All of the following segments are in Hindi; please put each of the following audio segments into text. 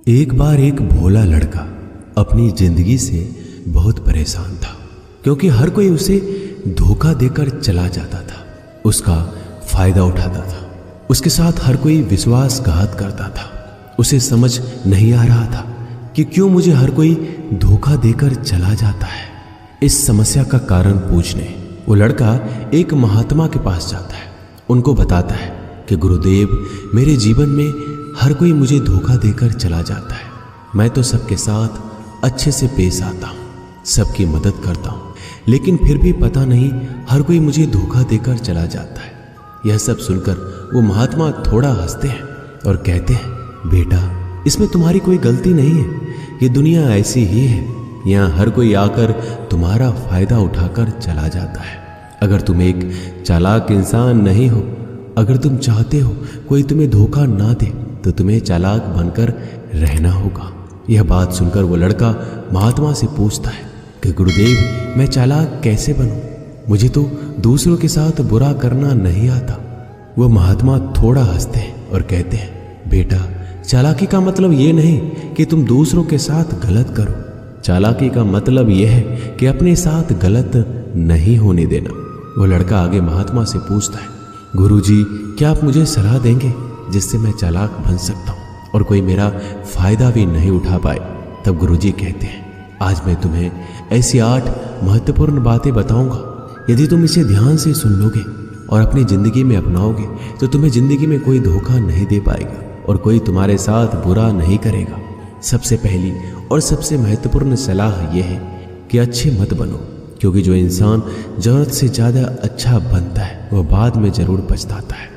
एक बार एक भोला लड़का अपनी जिंदगी से बहुत परेशान था, क्योंकि हर कोई उसे धोखा देकर चला जाता था, उसका फायदा उठाता था, उसके साथ हर कोई विश्वासघात करता था। उसे समझ नहीं आ रहा था कि क्यों मुझे हर कोई धोखा देकर चला जाता है। इस समस्या का कारण पूछने वो लड़का एक महात्मा के पास जाता है। उनको बताता है कि गुरुदेव, मेरे जीवन में हर कोई मुझे धोखा देकर चला जाता है। मैं तो सबके साथ अच्छे से पेश आता हूँ, सबकी मदद करता हूँ, लेकिन फिर भी पता नहीं हर कोई मुझे धोखा देकर चला जाता है। यह सब सुनकर वो महात्मा थोड़ा हंसते हैं और कहते हैं, बेटा, इसमें तुम्हारी कोई गलती नहीं है। ये दुनिया ऐसी ही है, यहाँ हर कोई आकर तुम्हारा फायदा उठाकर चला जाता है। अगर तुम एक चालाक इंसान नहीं हो, अगर तुम चाहते हो कोई तुम्हें धोखा ना दे, तो तुम्हें चालाक बनकर रहना होगा। यह बात सुनकर वो लड़का महात्मा से पूछता है कि गुरुदेव, मैं चालाक कैसे बनूं? मुझे तो दूसरों के साथ बुरा करना नहीं आता। वो महात्मा थोड़ा हंसते हैं और कहते हैं, बेटा, चालाकी का मतलब ये नहीं कि तुम दूसरों के साथ गलत करो। चालाकी का मतलब यह है कि अपने साथ गलत नहीं होने देना। वो लड़का आगे महात्मा से पूछता है, गुरुजी, क्या आप मुझे सलाह देंगे जिससे मैं चालाक बन सकता हूँ और कोई मेरा फायदा भी नहीं उठा पाए? तब गुरुजी कहते हैं, आज मैं तुम्हें ऐसी 8 महत्वपूर्ण बातें बताऊंगा। यदि तुम इसे ध्यान से सुन लोगे और अपनी जिंदगी में अपनाओगे तो तुम्हें जिंदगी में कोई धोखा नहीं दे पाएगा और कोई तुम्हारे साथ बुरा नहीं करेगा। सबसे पहली और सबसे महत्वपूर्ण सलाह यह है कि अच्छे मत बनो, क्योंकि जो इंसान जरूरत से ज़्यादा अच्छा बनता है वह बाद में ज़रूर पछताता है।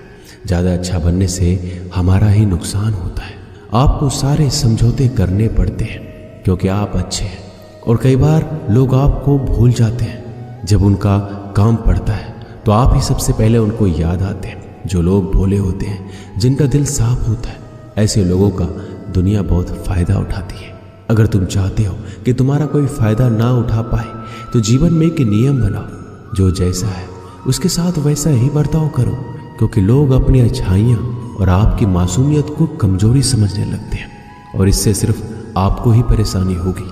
ज़्यादा अच्छा बनने से हमारा ही नुकसान होता है। आपको सारे समझौते करने पड़ते हैं क्योंकि आप अच्छे हैं, और कई बार लोग आपको भूल जाते हैं। जब उनका काम पड़ता है तो आप ही सबसे पहले उनको याद आते हैं। जो लोग भोले होते हैं, जिनका दिल साफ होता है, ऐसे लोगों का दुनिया बहुत फ़ायदा उठाती है। अगर तुम चाहते हो कि तुम्हारा कोई फ़ायदा ना उठा पाए तो जीवन में एक नियम बनाओ, जो जैसा है उसके साथ वैसा ही बर्ताव करो, क्योंकि लोग अपनी अच्छाइयाँ और आपकी मासूमियत को कमजोरी समझने लगते हैं, और इससे सिर्फ आपको ही परेशानी होगी,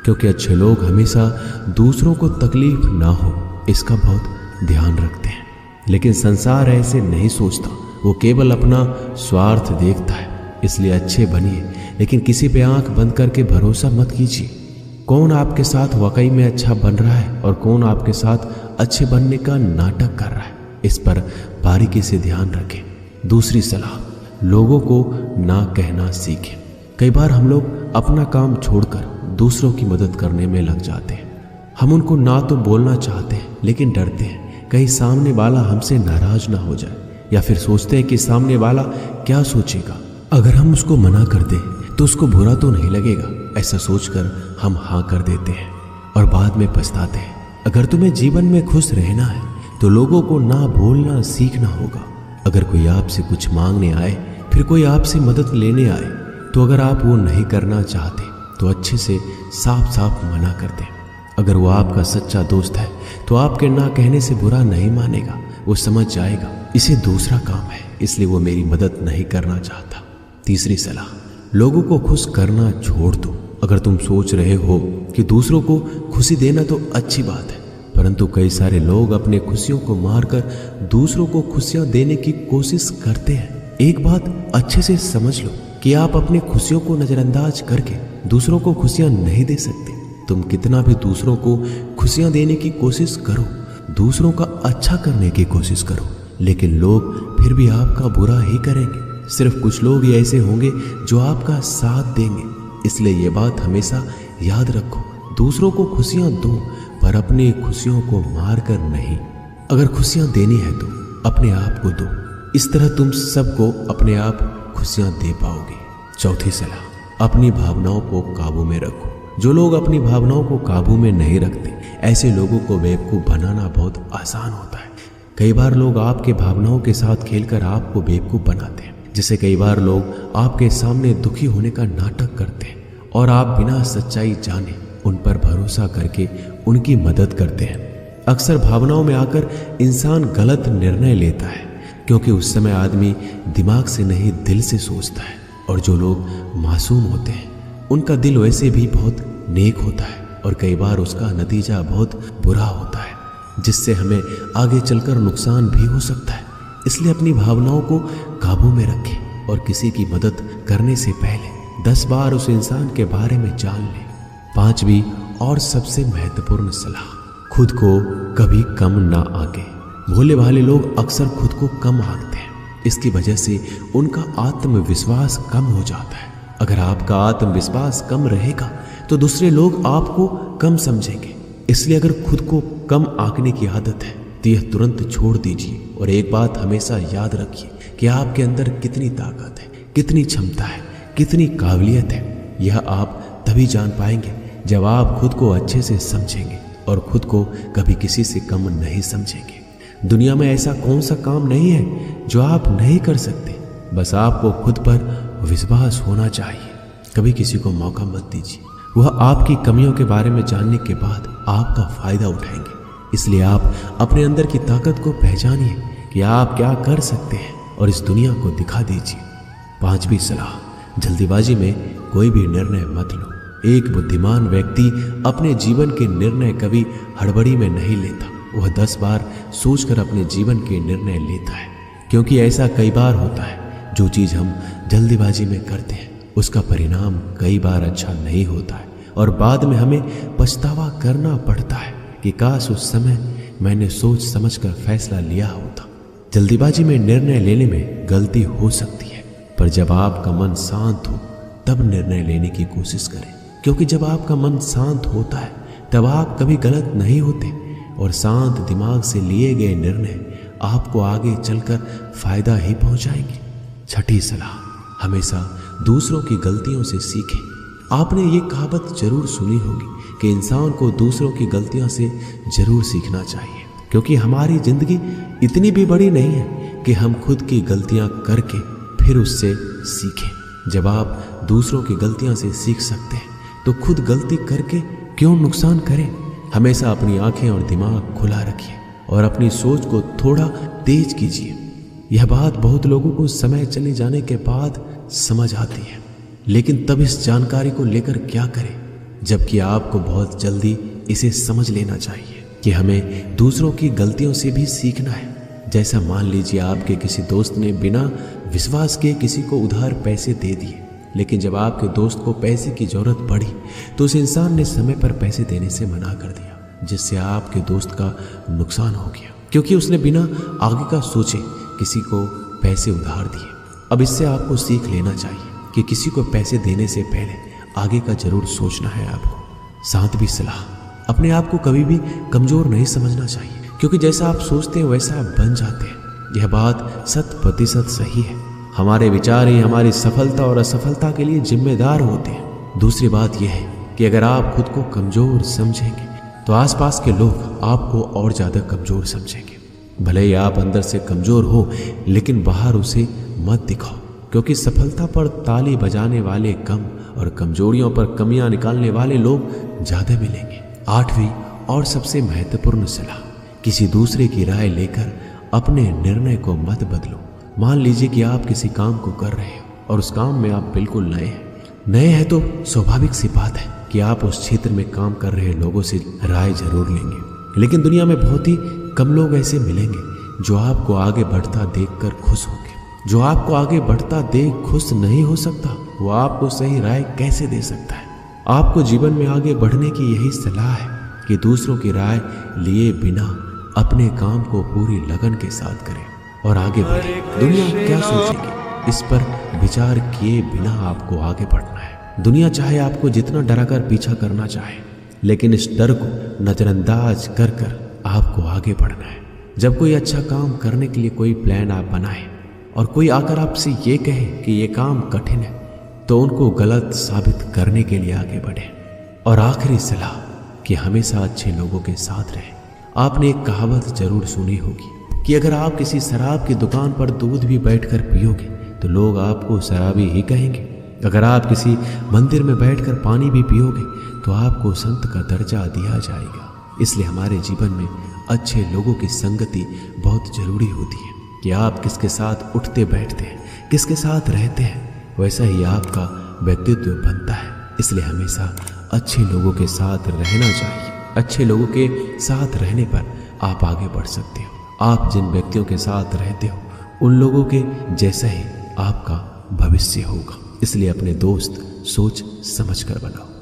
क्योंकि अच्छे लोग हमेशा दूसरों को तकलीफ ना हो इसका बहुत ध्यान रखते हैं। लेकिन संसार ऐसे नहीं सोचता, वो केवल अपना स्वार्थ देखता है। इसलिए अच्छे बनिए, लेकिन किसी पे आंख बंद करके भरोसा मत कीजिए। कौन आपके साथ वाकई में अच्छा बन रहा है और कौन आपके साथ अच्छे बनने का नाटक कर रहा है, इस पर बारीकी से ध्यान रखें। दूसरी सलाह, लोगों को ना कहना सीखें। कई बार हम लोग अपना काम छोड़कर दूसरों की मदद करने में लग जाते हैं। हम उनको ना तो बोलना चाहते हैं, लेकिन डरते हैं कहीं सामने वाला हमसे नाराज ना हो जाए, या फिर सोचते हैं कि सामने वाला क्या सोचेगा। अगर हम उसको मना कर दें तो उसको बुरा तो नहीं लगेगा, ऐसा सोचकर हम हाँ कर देते हैं और बाद में पछताते हैं। अगर तुम्हें जीवन में खुश रहना है तो लोगों को ना बोलना सीखना होगा। अगर कोई आपसे कुछ मांगने आए, फिर कोई आपसे मदद लेने आए, तो अगर आप वो नहीं करना चाहते तो अच्छे से साफ साफ मना कर दें। अगर वो आपका सच्चा दोस्त है तो आपके ना कहने से बुरा नहीं मानेगा, वो समझ जाएगा इसे दूसरा काम है, इसलिए वो मेरी मदद नहीं करना चाहता। तीसरी सलाह, लोगों को खुश करना छोड़ दो। अगर तुम सोच रहे हो कि दूसरों को खुशी देना तो अच्छी बात है, परंतु कई सारे लोग अपने खुशियों को मारकर दूसरों को खुशियां देने की कोशिश करते हैं। एक बात अच्छे से समझ लो कि आप अपनी खुशियों को नजरअंदाज करके दूसरों को खुशियां नहीं दे सकते। तुम कितना भी दूसरों को खुशियां देने की कोशिश करो, दूसरों का अच्छा करने की कोशिश करो, लेकिन लोग फिर भी आपका बुरा ही करेंगे। सिर्फ कुछ लोग ही ऐसे होंगे जो आपका साथ देंगे। इसलिए ये बात हमेशा याद रखो, दूसरों को खुशियां दो, पर अपनी खुशियों को मार कर नहीं। अगर खुशियां देनी है तो अपने आप को दो, इस तरह तुम सबको अपने आप खुशियां दे पाओगे। चौथी सलाह, अपनी भावनाओं को काबू में रखो। जो लोग अपनी भावनाओं को काबू में नहीं रखते, ऐसे लोगों को बेवकूफ़ बनाना बहुत आसान होता है। कई बार लोग आपके भावनाओं के साथ खेलकर आपको बेवकूफ़ बनाते हैं, जिससे कई बार लोग आपके सामने दुखी होने का नाटक करते हैं और आप बिना सच्चाई जाने उन पर भरोसा करके उनकी मदद करते हैं। अक्सर भावनाओं में आकर इंसान गलत निर्णय लेता है, क्योंकि उस समय आदमी दिमाग से नहीं दिल से सोचता है। और जो लोग मासूम होते हैं उनका दिल वैसे भी बहुत नेक होता है और कई बार उसका नतीजा बहुत बुरा होता है, जिससे हमें आगे चलकर नुकसान भी हो सकता है। इसलिए अपनी भावनाओं को काबू में रखें और किसी की मदद करने से पहले 10 बार उस इंसान के बारे में जान लें। 5वीं और सबसे महत्वपूर्ण सलाह, खुद को कभी कम ना आंके। भोले भाले लोग अक्सर खुद को कम आंकते हैं, इसकी वजह से उनका आत्मविश्वास कम हो जाता है। अगर आपका आत्मविश्वास कम रहेगा तो दूसरे लोग आपको कम समझेंगे। इसलिए अगर खुद को कम आंकने की आदत है तो यह तुरंत छोड़ दीजिए और एक बात हमेशा याद रखिए कि आपके अंदर कितनी ताकत है, कितनी क्षमता है, कितनी काबिलियत है। यह आप तभी जान पाएंगे जब आप खुद को अच्छे से समझेंगे और खुद को कभी किसी से कम नहीं समझेंगे। दुनिया में ऐसा कौन सा काम नहीं है जो आप नहीं कर सकते, बस आपको खुद पर विश्वास होना चाहिए। कभी किसी को मौका मत दीजिए, वह आपकी कमियों के बारे में जानने के बाद आपका फायदा उठाएंगे। इसलिए आप अपने अंदर की ताकत को पहचानिए कि आप क्या कर सकते हैं और इस दुनिया को दिखा दीजिए। 5वीं सलाह, जल्दीबाजी में कोई भी निर्णय मत लो। एक बुद्धिमान व्यक्ति अपने जीवन के निर्णय कभी हड़बड़ी में नहीं लेता, वह 10 बार सोचकर अपने जीवन के निर्णय लेता है। क्योंकि ऐसा कई बार होता है, जो चीज़ हम जल्दीबाजी में करते हैं उसका परिणाम कई बार अच्छा नहीं होता है और बाद में हमें पछतावा करना पड़ता है कि काश उस समय मैंने सोच समझकर फैसला लिया होता। जल्दीबाजी में निर्णय लेने में गलती हो सकती है, पर जब आपका मन शांत हो तब निर्णय लेने की कोशिश करें। क्योंकि जब आपका मन शांत होता है तब आप कभी गलत नहीं होते और शांत दिमाग से लिए गए निर्णय आपको आगे चलकर फायदा ही पहुंचाएंगे। 6ठी सलाह, हमेशा दूसरों की गलतियों से सीखें। आपने ये कहावत जरूर सुनी होगी कि इंसान को दूसरों की गलतियों से जरूर सीखना चाहिए, क्योंकि हमारी जिंदगी इतनी भी बड़ी नहीं है कि हम खुद की गलतियां करके फिर उससे सीखें। जब आप दूसरों की गलतियों से सीख सकते हैं तो खुद गलती करके क्यों नुकसान करें। हमेशा अपनी आंखें और दिमाग खुला रखिए और अपनी सोच को थोड़ा तेज कीजिए। यह बात बहुत लोगों को समय चले जाने के बाद समझ आती है, लेकिन तब इस जानकारी को लेकर क्या करें, जबकि आपको बहुत जल्दी इसे समझ लेना चाहिए कि हमें दूसरों की गलतियों से भी सीखना है। जैसा मान लीजिए आपके किसी दोस्त ने बिना विश्वास के किसी को उधार पैसे दे दिए, लेकिन जब आपके दोस्त को पैसे की जरूरत पड़ी तो उस इंसान ने समय पर पैसे देने से मना कर दिया, जिससे आपके दोस्त का नुकसान हो गया, क्योंकि उसने बिना आगे का सोचे किसी को पैसे उधार दिए। अब इससे आपको सीख लेना चाहिए कि किसी को पैसे देने से पहले आगे का जरूर सोचना है आपको। 7वीं सलाह, अपने आप को कभी भी कमजोर नहीं समझना चाहिए, क्योंकि जैसा आप सोचते हैं वैसा आप बन जाते हैं। यह बात 100% सही है। हमारे विचार ही हमारी सफलता और असफलता के लिए जिम्मेदार होते हैं। दूसरी बात यह है कि अगर आप खुद को कमजोर समझेंगे तो आसपास के लोग आपको और ज्यादा कमजोर समझेंगे। भले ही आप अंदर से कमजोर हो, लेकिन बाहर उसे मत दिखाओ, क्योंकि सफलता पर ताली बजाने वाले कम और कमजोरियों पर कमियां निकालने वाले लोग ज्यादा मिलेंगे। 8वीं और सबसे महत्वपूर्ण सलाह, किसी दूसरे की राय लेकर अपने निर्णय को मत बदलो। मान लीजिए कि आप किसी काम को कर रहे हो और उस काम में आप बिल्कुल नए हैं तो स्वाभाविक सी बात है कि आप उस क्षेत्र में काम कर रहे लोगों से राय जरूर लेंगे। लेकिन दुनिया में बहुत ही कम लोग ऐसे मिलेंगे जो आपको आगे बढ़ता देखकर खुश होंगे। जो आपको आगे बढ़ता देख खुश नहीं हो सकता, वो आपको सही राय कैसे दे सकता है। आपको जीवन में आगे बढ़ने की यही सलाह है कि दूसरों की राय लिए बिना अपने काम को पूरी लगन के साथ करें और आगे बढ़ें। दुनिया क्या सोचेगी, इस पर विचार किए बिना आपको आगे बढ़ना है। दुनिया चाहे आपको जितना डराकर पीछा करना चाहे, लेकिन इस डर को नजरअंदाज कर कर आपको आगे बढ़ना है। जब कोई अच्छा काम करने के लिए कोई प्लान आप बनाए और कोई आकर आपसे ये कहे कि ये काम कठिन है, तो उनको गलत साबित करने के लिए आगे बढ़े। और आखिरी सलाह कि हमेशा अच्छे लोगों के साथ रहें। आपने एक कहावत जरूर सुनी होगी कि अगर आप किसी शराब की दुकान पर दूध भी बैठकर पियोगे तो लोग आपको शराबी ही कहेंगे। अगर आप किसी मंदिर में बैठकर पानी भी पियोगे तो आपको संत का दर्जा दिया जाएगा। इसलिए हमारे जीवन में अच्छे लोगों की संगति बहुत जरूरी होती है कि आप किसके साथ उठते बैठते हैं, किसके साथ रहते हैं। वैसा ही आपका व्यक्तित्व बनता है। इसलिए हमेशा अच्छे लोगों के साथ रहना चाहिए। अच्छे लोगों के साथ रहने पर आप आगे बढ़ सकते हो। आप जिन व्यक्तियों के साथ रहते हो उन लोगों के जैसा ही आपका भविष्य होगा। इसलिए अपने दोस्त सोच समझ कर बनाओ।